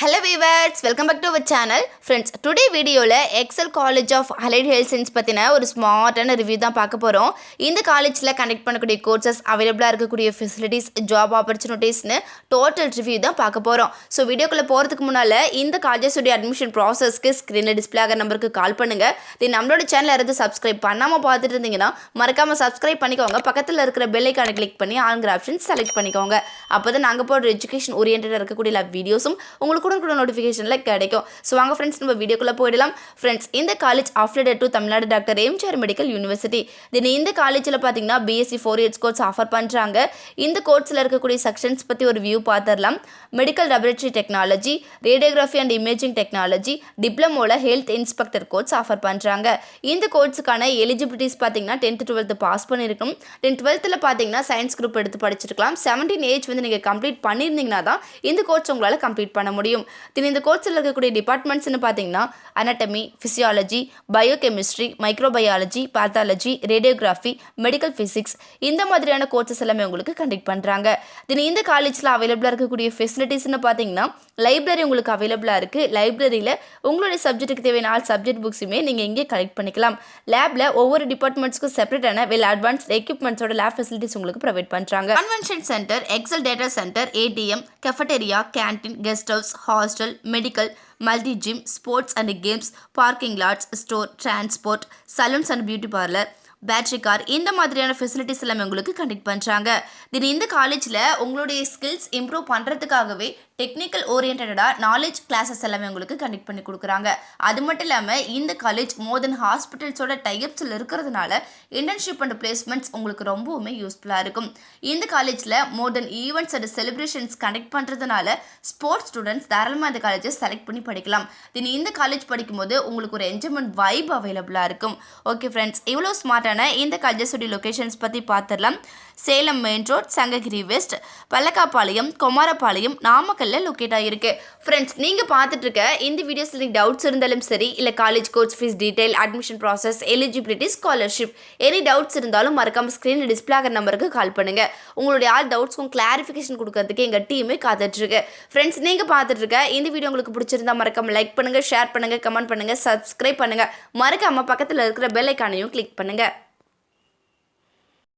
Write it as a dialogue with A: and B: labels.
A: Hello viewers, welcome back to our channel. Friends, today video la Excel College of Allied Health Science பத்தின ஒரு ஸ்மார்ட்டான review தான் பார்க்க போறோம். இந்த காலேஜ்ல கண்டக்ட் பண்ணக்கூடிய கோர்சஸ் அவைலபிளா இருக்கக்கூடிய ஃபெசிலிட்டிஸ், ஜாப் ஆப்பர்ச்சுனிட்டிஸ்னு டோட்டல் ரிவ்யூ தான் பார்க்க போறோம். ஸோ வீடியோக்குள்ள போறதுக்கு முன்னால இந்த காலேஜஸ் உடைய அட்மிஷன் ப்ராசஸ்க்கு ஸ்கிரீன்ல டிஸ்ப்ளே ஆகிற நம்பருக்கு கால் பண்ணுங்க. தென் நம்மளோட சேனலை இருந்து சப்ஸ்கிரைப் பண்ணாம பார்த்துட்டு இருந்தீங்கன்னா மறக்காம சப்ஸ்கிரைப் பண்ணிக்கோங்க. பக்கத்தில் இருக்கிற பெல் ஐகானை கிளிக் பண்ணி ஆல்ங்கிற ஆப்ஷன் செலக்ட் பண்ணிக்கோங்க. அப்போதான் நாங்கள் போடுற எஜுகேஷன் ஓரியன்டாக இருக்கக்கூடிய எல்லா வீடியோஸும் உங்களுக்கு கூட நோட்டிஃபிகேஷனில் கிடைக்கும். ஸோ வாங்க ஃப்ரெண்ட்ஸ் நம்ம வீடியோக்குள்ளே போயிடலாம். ஃப்ரெண்ட்ஸ், இந்த college affiliated to Tamil Nadu doctor MGR medical university. தென் இந்த காலேஜில் பார்த்தீங்கன்னா பிஎஸ்சி 4 இயர்ஸ் கோர்ஸ் ஆஃபர் பண்ணுறாங்க. இந்த கோர்ஸில் இருக்கக்கூடிய செக்ஷன்ஸ் பற்றி ஒரு வியூ பார்த்துடலாம். Medical laboratory technology, radiography and imaging technology, டிப்ளமோவில் ஹெல்த் இன்ஸ்பெக்டர் கோர்ஸ் ஆஃபர் பண்ணுறாங்க. இந்த கோர்ஸுக்கான எலிஜிபிலிட்டிஸ் பார்த்தீங்கன்னா 10th 12th பாஸ் பண்ணியிருக்கணும். தென் 12th பார்த்தீங்கன்னா சயின்ஸ் குரூப் எடுத்து படிச்சிருக்கலாம். 17 ஏஜ் வந்து நீங்கள் கம்ப்ளீட் பண்ணியிருந்தீங்கன்னா தான் இந்த கோர்ஸ் உங்களால் கம்ப்ளீட் பண்ண முடியும். இந்த கோர்ஸில் இருக்கக்கூடிய டிபார்ட்மெண்ட்ஸ்னு பார்த்தீங்கன்னா anatomy, physiology, biochemistry, microbiology, pathology, radiography, medical physics இந்த மாதிரியான கோர்சஸ் எல்லாமே உங்களுக்கு கண்டக்ட் பண்ணுறாங்க. தென் இந்த காலேஜில் அவைலபிளாக இருக்கக்கூடிய ஃபெசிலிட்டிஸ்னு பார்த்தீங்கன்னா லைப்ரரி உங்களுக்கு அவைலபிளாக இருக்குது. லைப்ரரியில் உங்களுடைய சப்ஜெக்ட்டுக்கு தேவையான ஆல் சப்ஜெக்ட் புக்ஸுமே நீங்கள் இங்கே கலெக்ட் பண்ணிக்கலாம். லேபில் ஒவ்வொரு டிபார்ட்மெண்ட்ஸ்க்கும் செப்பரேட்டான வெல் அட்வான்ஸ்ட் எக்யூப்மெண்ட்ஸோட லேப் ஃபெசிலிட்டிஸ் உங்களுக்கு ப்ரொவைட் பண்ணுறாங்க. Convention centre, excel data centre, ATM, cafeteria, canteen, guest house, hostel, medical, multi gym, sports and games, parking lots, store, transport, saloons and beauty parlour, battery car இந்த மாதிரியான facilities எல்லாமே உங்களுக்கு conduct பண்ணுறாங்க. தென் இந்த காலேஜில் உங்களுடைய ஸ்கில்ஸ் இம்ப்ரூவ் பண்ணுறதுக்காகவே technical ஓரியன்டாக நாலேஜ் கிளாஸஸ் எல்லாமே உங்களுக்கு கண்டக்ட் பண்ணி கொடுக்குறாங்க. அது மட்டும் இல்லாமல் இந்த காலேஜ் மோர் தென் ஹாஸ்பிட்டல்ஸோட டைப்ஸில் இருக்கிறதுனால இன்டர்ன்ஷிப் அண்ட் பிளேஸ்மெண்ட்ஸ் உங்களுக்கு ரொம்பவுமே யூஸ்ஃபுல்லாக இருக்கும். இந்த காலேஜில் மோர் தென் ஈவெண்ட்ஸ் அண்ட் செலிப்ரேஷன்ஸ் கண்டக்ட் பண்ணுறதுனால ஸ்போர்ட்ஸ் ஸ்டூடெண்ட்ஸ் தாராளமாக இந்த காலேஜை செலக்ட் பண்ணி படிக்கலாம். தென் இந்த காலேஜ் படிக்கும்போது உங்களுக்கு ஒரு என்ஜாய்மெண்ட் வைப் அவைலபிளாக இருக்கும். ஓகே ஃப்ரெண்ட்ஸ், இவ்வளோ ஸ்மார்ட்டான இந்த காலேஜஸோட லொகேஷன்ஸ் பற்றி பார்த்துடலாம். Salem main road, Sankagiri west, Pallakkapalayam, Komarapalayam, நாமக்கல்ல லொக்கேட் ஆகிருக்கு. ஃப்ரெண்ட்ஸ், நீங்கள் பார்த்துட்டு இருக்க இந்த வீடியோஸில் நீங்கள் டவுட்ஸ் இருந்தாலும் சரி, இல்லை college course fees detail, admission process, eligibility, scholarship any doubts இருந்தாலும் மறக்காம ஸ்க்ரீனில் டிஸ்பிளே ஆகிற நம்பருக்கு கால் பண்ணுங்கள். உங்களுடைய ஆல் டவுட்ஸ்க்கும் கிளாரிஃபிகேஷன் கொடுக்கறதுக்கு எங்கள் டீமே காத்துட்ருக்கு. ஃப்ரெண்ட்ஸ், நீங்கள் பார்த்துட்டு இருக்க இந்த வீடியோ உங்களுக்கு பிடிச்சிருந்தா மறக்காம லைக் பண்ணுங்கள், ஷேர் பண்ணுங்கள், கமெண்ட் பண்ணுங்கள், சப்ஸ்கிரைப் பண்ணுங்கள். மறக்காம பக்கத்தில் இருக்கிற பெல் ஐக்கானையும் கிளிக் பண்ணுங்கள்.